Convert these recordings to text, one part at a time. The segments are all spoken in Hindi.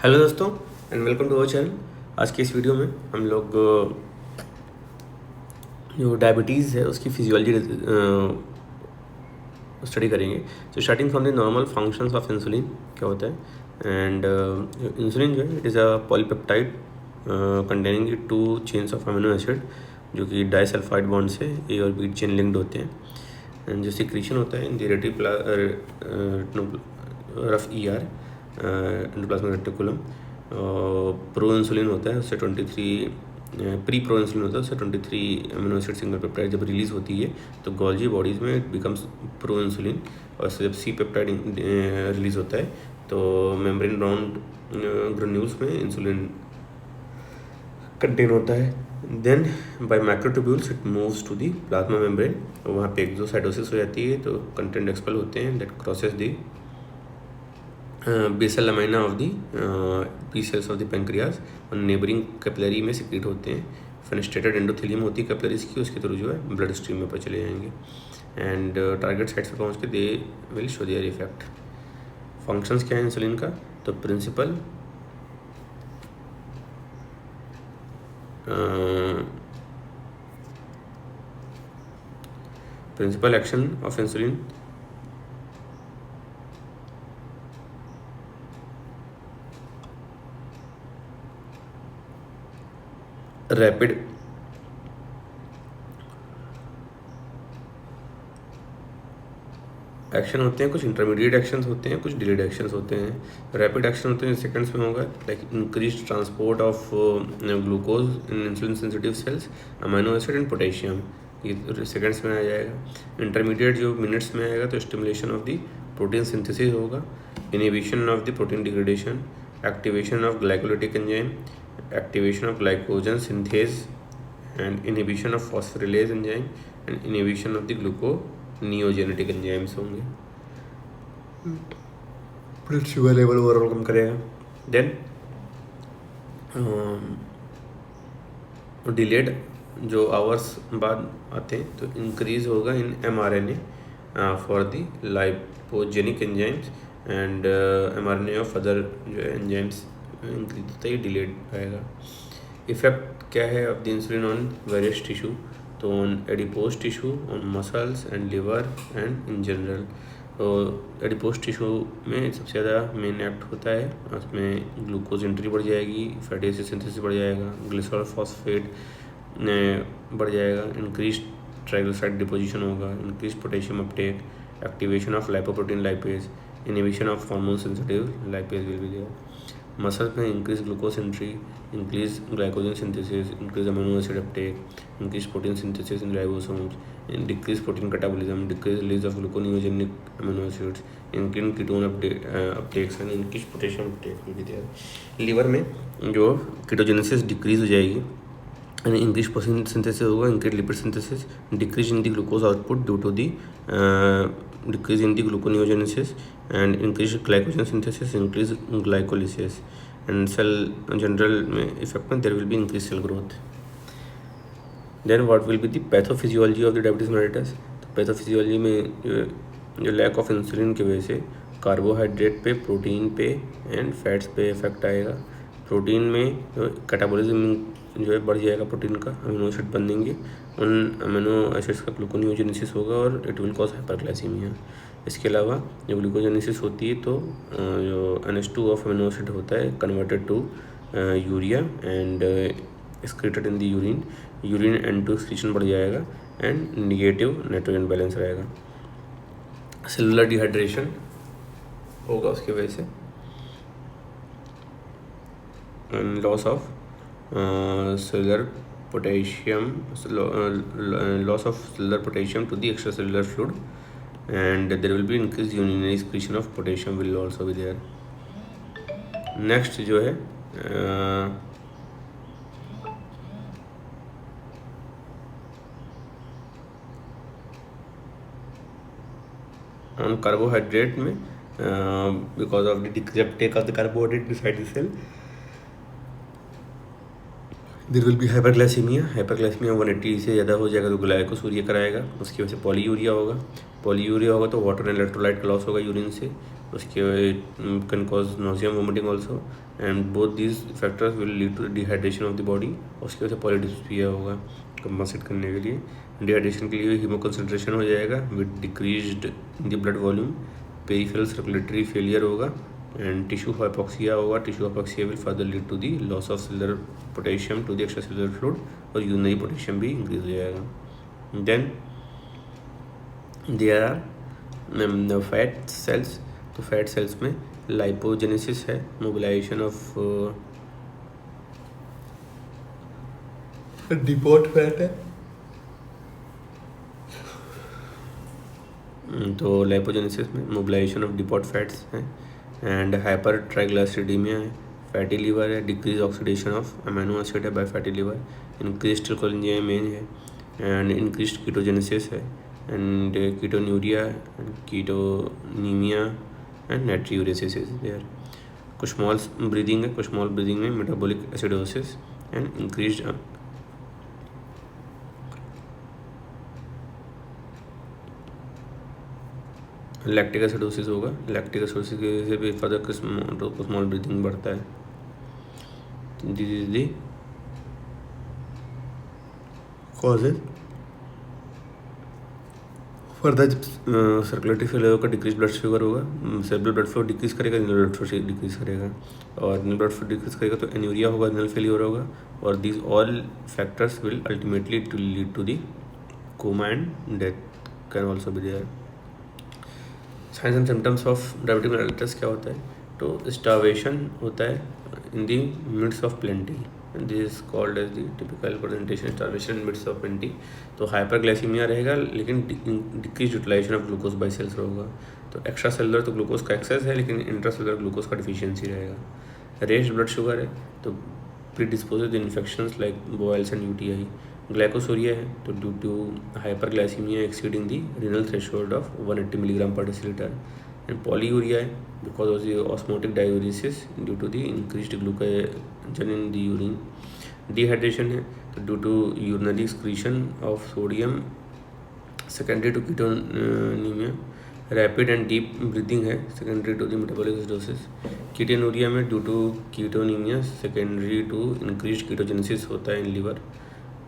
हेलो दोस्तों and welcome to our channel. आज की इस वीडियो में हम लोग जो डायबिटीज़ है उसकी फिजियोलॉजी स्टडी करेंगे। तो starting from the normal functions of insulin क्या होता है। एंड इंसुलिन जो है it is a polypeptide containing two chains of amino acid जो कि डाइसल्फाइड बॉन्ड से ए और बी चेन लिंक्ड होते हैं। एंड जो सिक्रीशन होता है in the rough E R endoplasmic reticulum. Pro insulin होता है उससे 23 प्री प्रो इंसुलिन होता है उससे 23 अमीनो एसिड सिंगल पेप्टाइड जब रिलीज़ होती है तो गोल्जी बॉडीज़ में इट बिकम्स प्रो इंसुलिन। और जब सी पेप्टाइड रिलीज़ होता है तो मेम्ब्रेन राउंड ग्रेन्यूल्स में इंसुलिन कंटेन होता है। Then by microtubules it moves to the plasma membrane. वहाँ पे एक्सोसाइटोसिस हो जाती है तो कंटेंट एक्सपेल होते हैं that crosses the basal lamina of the B cells of the pancreas और नेबरिंग कैपिलरी में सिक्रीट होते हैं। फेनेस्ट्रेटेड एंडोथेलियम होती है कैपिलरीज की, उसके थ्रू जो है ब्लड स्ट्रीम में पर चले जाएंगे एंड टारगेट साइट्स पर पहुँच के they will show their effect. Functions क्या है इंसुलिन का, तो principal action of insulin rapid action होते हैं, कुछ इंटरमीडिएट एक्शंस होते हैं, कुछ डिलेड एक्शंस होते हैं। रैपिड एक्शन होते हैं सेकंड्स में होगा, like increase transport of glucose in insulin sensitive cells, amino acid and potassium, ये सेकंड्स में आ जाएगा। इंटरमीडिएट जो मिनट्स में आएगा तो stimulation of the protein synthesis होगा, inhibition of the protein degradation, activation of glycolytic enzyme, activation of glycogen synthase and inhibition of phosphorylase enzyme and inhibition of the gluconeogenetic enzymes होंगे। ब्लड शुगर लेवल ओवरऑल कम करेगा। देन डिलेड जो आवर्स बाद आते हैं तो इंक्रीज होगा in mRNA for the lipogenic enzymes and mRNA of other जो एंजाइम्स इंक्रीज होता है, डिलेड आएगा। इफेक्ट क्या है of the insulin on various tissue, तो on adipose tissue, on muscles and liver and in general. तो एडिपोज टिश्यू में सबसे ज़्यादा मेन एक्ट होता है, उसमें ग्लूकोज एंट्री बढ़ जाएगी, फैटी एसिड सिंथेसिस बढ़ जाएगा, ग्लिसरॉल फॉस्फेट बढ़ जाएगा, इंक्रीज ट्राइग्लिसराइड डिपोजिशन होगा, increase potassium uptake, activation of lipoprotein lipase, inhibition of hormone sensitive lipase will be there. Muscles में increase glucose entry, increase glycogen synthesis, increase amino acid uptake, increase protein synthesis in ribosomes, decrease protein catabolism, decrease release of gluconeogenic amino acids, increase ketone uptakes and increase potassium uptake will be there. Liver में जो कीटोजेनेसिस डिक्रीज हो जाएगी एंड इंक्रीज प्रोटीन सिंथेसिस होगा, increase lipid synthesis, decrease in the glucose output due to the decrease in the gluconeogenesis and increase glycogen synthesis, increase glycolysis and cell general effect में there will be increased cell growth. Then what will be the pathophysiology of the diabetes mellitus? तो पैथोफिजियोलॉजी में जो लैक ऑफ इंसुलिन की वजह से कार्बोहाइड्रेट पे, प्रोटीन पे एंड फैट्स पे इफेक्ट आएगा। प्रोटीन में कैटाबॉलिज्म जो है बढ़ जाएगा, प्रोटीन का अमीनो एसिड बनेंगे, उन अमीनो एसिड्स का ग्लूकोनियोजेनेसिस होगा और इट विल कॉज हाइपरग्लाइसीमिया। इसके अलावा जब ग्लूकोजेनेसिस होती है तो जो NH2 ऑफ अमीनो एसिड होता है converted to urea and excreted in the urine, urine N2 excretion बढ़ जाएगा एंड निगेटिव नाइट्रोजन बैलेंस रहेगा। सेलुलर डिहाइड्रेशन होगा उसकी वजह से, loss of cellular potassium, loss of cellular potassium to the extracellular fluid and there will be increased urinary excretion of potassium will also be there. Next जो है on carbohydrate में because of the decreased uptake of the carbohydrate inside the cell there will be hyperglycaemia. Hyperglycaemia 180 से ज़्यादा हो जाएगा तो ग्लाइकोसूरिया कराएगा, उसकी वजह से पॉलीयूरिया होगा। पॉलीयूरिया होगा तो वाटर एंड इलेक्ट्रोलाइट का लॉस होगा यूरिन से, उसके can cause nausea vomiting also, and both these factors will lead to dehydration of the body. उसकी वजह से पॉलीडिस्पिया होगा कंपनसेट करने के लिए। डिहाइड्रेशन के लिए हीमो कंसनट्रेशन हो जाएगा with decreased in the blood volume, peripheral circulatory failure होगा, एंड टिश्यू हाइपोक्सिया होगा। Tissue hypoxia will further lead to the loss of cellular potassium to the extra cellular fluid, और यूरिनरी पोटेशियम भी इंक्रीज हो जाएगा। Then there are fat cells. तो फैट सेल्स में लाइपोजेनेसिस है, मोबिलाइजेशन ऑफ डिपोट फैट है। तो लाइपोजेनेसिस में मोबिलाइजेशन ऑफ डिपोट फैट्स हैं, एंड हाइपर ट्राइग्लिसरीडीमिया है, फैटी लीवर है, decrease oxidation of amino acid है बाय फैटी लीवर, इंक्रीज्ड कोलिनजाइम है, एंड इंक्रीज्ड कीटोजेनेसिस है, and ketonuria and ketonemia and natriuresis is there. कुछ स्मॉल ब्रीदिंग है, कुछ स्मॉल ब्रीदिंग में metabolic acidosis and increased lactic acidosis होगा। लैक्टिक एसिडोसिस की वजह से भी फर्दर स्मॉल ब्रीदिंग बढ़ता है। This is the causes. Further जब सर्कुलेटरी फेलियर होगा, डिक्रीज ब्लड शुगर होगा, सेरेब्रल ब्लड फ्लो डिक्रीज करेगा, रीनल ब्लड फ्लो डिक्रीज करेगा, और रीनल ब्लड फ्लो डिक्रीज करेगा तो एन्यूरिया होगा, रीनल फेलियर होगा, और these all factors will ultimately to lead to the coma and death can also be there. Signs and symptoms of diabetic mellitus क्या होता है? तो स्टार्वेशन होता है in the midst of plenty, this is called as the typical presentation starvation in midst of plenty. तो हाइपरग्लाइसीमिया रहेगा, लेकिन decrease utilization of glucose by cells होगा। तो एक्स्ट्रा सेलुलर तो ग्लूकोज का एक्सेस है, लेकिन इंट्रा सेलुलर ग्लूकोज का डिफिशियंसी रहेगा। रेस्ड ब्लड शुगर है, तो predisposed infections like boils and UTI. Glycosuria है, तो due to hyperglycemia exceeding the renal threshold of 180 milligram per deciliter. And polyuria है, because of the osmotic diuresis due to the increased glucose in the urine. Dehydration है, तो due to urinary excretion of sodium secondary to ketonemia. Rapid and deep breathing है, secondary to the metabolic acidosis. Ketonuria में due to ketonemia secondary to increased ketogenesis होता है in liver.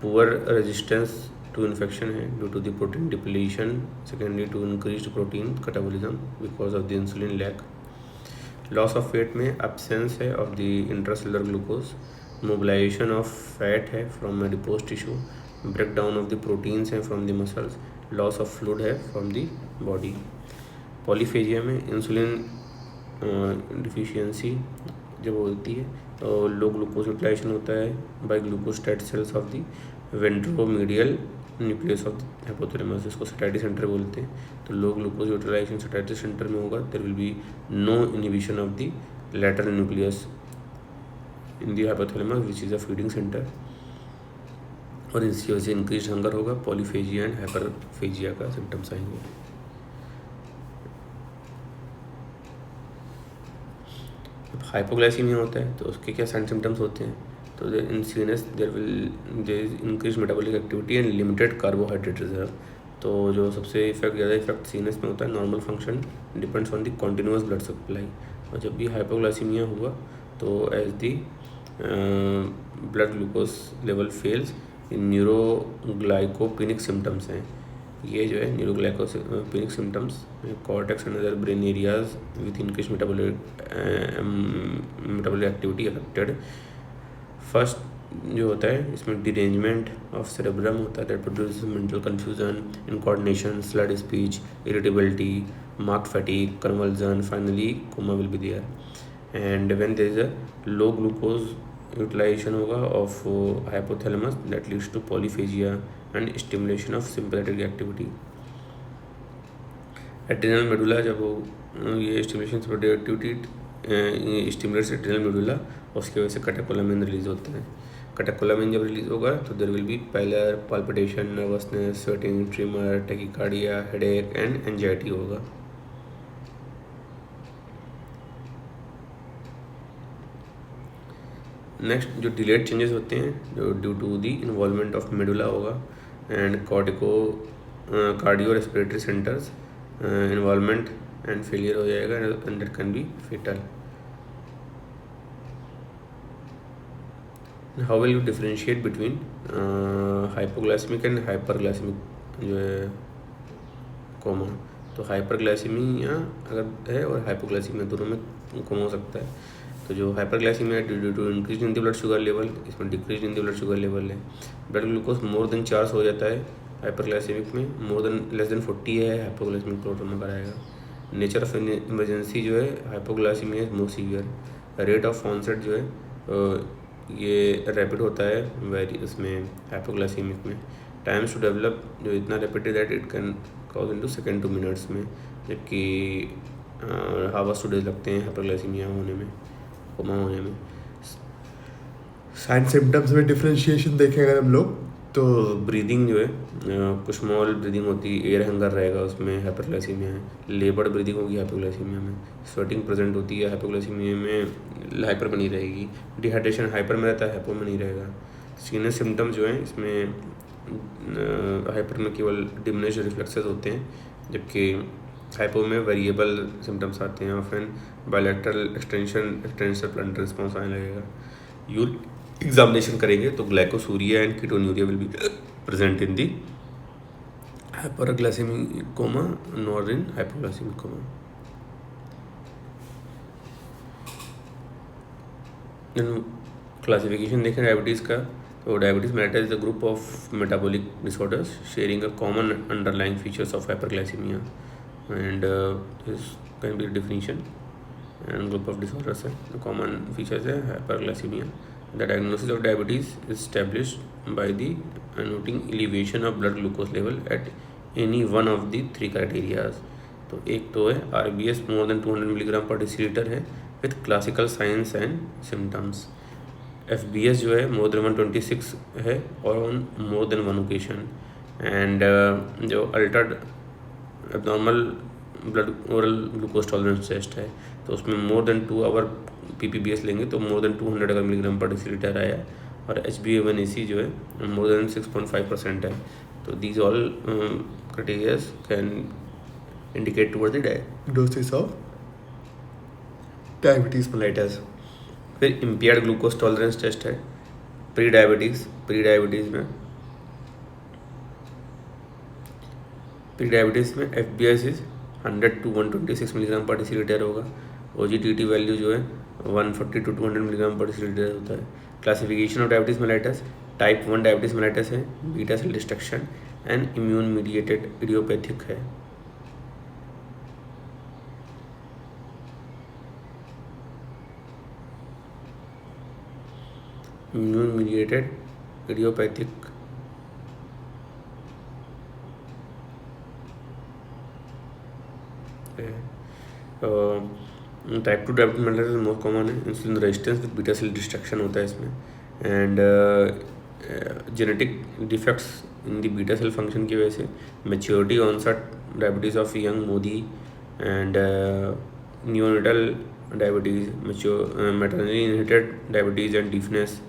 Poor resistance to infection है due to the protein depletion secondary to increased protein catabolism because of the insulin lack. Loss of weight में एब्सेंस है of the intracellular glucose. Mobilization of fat है from adipose tissue. Break down of the proteins है from the muscles. Loss of fluid है फ्रॉम द बॉडी। पॉलीफेजिया में इंसुलिन डिफिशियंसी जब होती है तो लो ग्लूकोज यूटिलाइजेशन होता है by glucostat cells of the ventromedial nucleus of hypothalamus, जिसको सैटिस्फाइड सेंटर बोलते हैं। तो low glucose utilization satisfied center में होगा, there will be no inhibition of the lateral nucleus in the hypothalamus which is a feeding center, और इसकी वजह से इंक्रीज हंगर होगा। पॉलीफेजिया एंड हाइपरफेजिया का सिम्टम्स आएंगे। हाइपोग्लाइसीमिया होता है तो उसके क्या साइन सिम्टम्स होते हैं? तो in CNS there increase metabolic activity and limited carbohydrate reserve. तो जो सबसे ज़्यादा इफेक्ट सीएनएस में होता है, normal function depends on the continuous blood supply. और जब भी हाइपोग्लाइसीमिया हुआ तो as the blood glucose level falls, neuroglycopenic symptoms हैं ये जो है neuroglycopenic symptoms. Cortex and other brain areas with increase metabolic activity affected. First जो होता है इसमें डिरेंजमेंट ऑफ सेरेब्रम होता है, that produces mental confusion, incoordination, slurred speech, irritability, marked fatigue, conversion, finally coma will be there. And when there is a low glucose utilization होगा of hypothalamus, that leads to polyphagia and stimulation of sympathetic activity. Adrenal medulla, जब ये stimulation sympathetic activity stimulates adrenal medulla, उसकी वजह से कैटेकोलामिन रिलीज होते हैं। कैटेकोलामिन जब रिलीज होगा तो there will be pallor, palpitation, nervousness, sweating, tremor, tachycardia, headache and anxiety होगा। नेक्स्ट जो डिलेड चेंजेस होते हैं जो due to the involvement of medulla होगा and cardio respiratory centers involvement and failure हो जाएगा and that can be fatal. How will you differentiate between hypoglycemic and hyperglycemic जो है कोमा। तो हाइपरग्लाइसेमिया अगर है और हाइपोग्लाइसेमिया दोनों में कोमा हो सकता है। तो जो hyperglycemia due to increase in the blood sugar level, इसमें decrease in the blood sugar level है। ब्लड ग्लूकोज मोर देन 400 हो जाता है हाइपरग्लाइसेमिक में, मोर देन लेस देन 40 है हाइपोग्लाइसेमिक प्रोटोन कराएगा। नेचर ऑफ इमरजेंसी जो है hypoglycaemia is more severe. Rate of onset जो है ये रैपिड होता है वेरी इसमें हाइपोग्लाइसेमिक में। टाइम्स टू डेवलप जो इतना रैपिड है that it can cause into second 2 minutes में, जबकि हावर्स टू डेज लगते हैं हाइपरग्लाइसेमिया होने में, कोमा होने में। साइन सिम्टम्स में डिफरेंशिएशन देखें अगर हम लोग तो ब्रीदिंग जो है कुछ स्मॉल ब्रीदिंग होती है, एयर हंगर रहेगा उसमें हाइपरग्लाइसीमिया है। लेबर्ड ब्रीदिंग होगी हाइपोग्लाइसीमिया में। स्वेटिंग प्रेजेंट होती है हाइपोग्लाइसीमिया में, हाइपर में नहीं रहेगी। डिहाइड्रेशन हाइपर में रहता है, हाइपो में नहीं रहेगा। सीनियर सिम्टम्स जो हैं इसमें हाइपर में केवल डिमिनिश रिफ्लेक्सेस होते हैं, जबकि हाइपो में वेरिएबल सिम्टम्स आते हैं। Often bilateral extension blood response आने लगेगा। यूरिन एग्जामिनेशन करेंगे तो glycosuria and ketonuria will be present in the hyperglycaemic coma nor in hypoglycaemic coma. Classification देखें डायबिटीज़ का, तो diabetes mellitus is the group of metabolic disorders sharing a common underlying features of hyperglycaemia and this can be definition and group of disorders है। तो कॉमन फीचर्स है hyperglycaemia. The diagnosis of diabetes is established by the noting elevation of blood glucose level at any one of the 3 criteria। तो एक तो है RBS more than 200 milligram per decilitre है with classical signs and symptoms। FBS जो है more than 126 है और on more than one occasion। and जो altered abnormal blood oral glucose tolerance test है, तो उसमें मोर देन 2 आवर PPBS लेंगे तो मोर देन 200 अगर मिलीग्राम पर डेसीलीटर आया, और HbA1c जो है मोर देन 6.5% है। तो these all criterias can indicate toward the diagnosis of diabetes mellitus. फिर इम्पेयर्ड ग्लूकोज टॉलरेंस टेस्ट है प्री डायबिटीज़ में FBS is 100 to 126 milligram per decilitre होगा। OGTT वैल्यू जो है 140 to 200 मिलीग्राम पर डेसीलीटर होता है। Classification of diabetes mellitus, type 1 diabetes mellitus है, beta cell destruction and immune mediated idiopathic है। Immune mediated idiopathic type 2 diabetes mellitus most common है। Insulin resistance with beta cell destruction होता है इसमें, and genetic defects in the beta cell function की वजह से। Maturity onset diabetes of young MODY and neonatal diabetes, maternally inherited diabetes and deafness,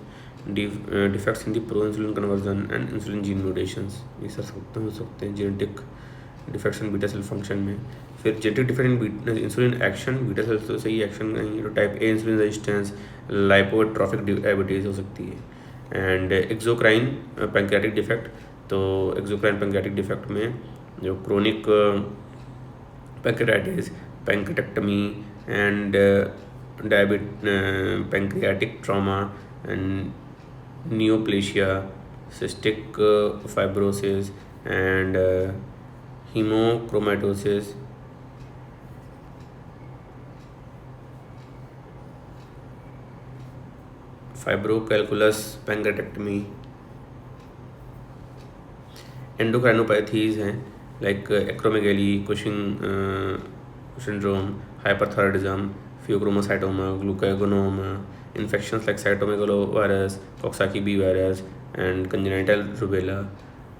defects in the pro insulin conversion and insulin gene mutations, ये सब हो सकते हैं genetic defects in beta cell function में। फिर genetic defect in insulin action, beta cell तो सही एक्शन नहीं है, तो type A insulin resistance, lipotrophic diabetes हो सकती है। एंड एक्सोक्राइन पैंक्रियाटिक डिफेक्ट, तो एक्सोक्राइन पैंक्रियाटिक डिफेक्ट में जो chronic pancreatitis, pancreatectomy and pancreatic trauma and neoplasia, cystic fibrosis and hemochromatoses, fibrocalculus pancreatectomy, endocrinopathies हैं like acromegaly, Cushing syndrome, hyperthyroidism, pheochromocytoma, glucagonoma, infections like cytomegalovirus, Coxsackie B virus, and congenital rubella.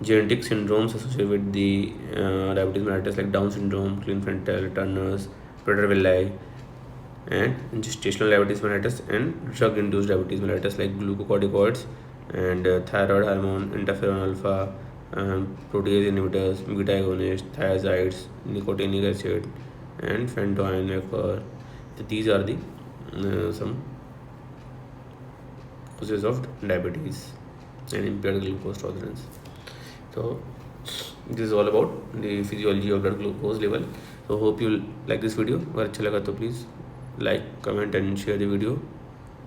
Genetic syndromes associated with the diabetes mellitus like Down syndrome, Klinefelter, Turner's, Prader-Willi, and gestational diabetes mellitus and drug-induced diabetes mellitus like glucocorticoids and thyroid hormone, interferon alpha, protease inhibitors, beta agonists, thiazides, nicotinic acid, and Fentoimidine. These are the some causes of diabetes and impaired glucose tolerance. So this is all about the physiology of blood glucose level. So hope you like this video. अगर अच्छा लगा तो please like comment and share the video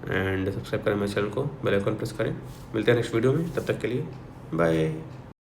and subscribe करें मेरे चैनल को, बेल आइकन प्रेस करें। मिलते हैं नेक्स्ट वीडियो में, तब तक के लिए बाय।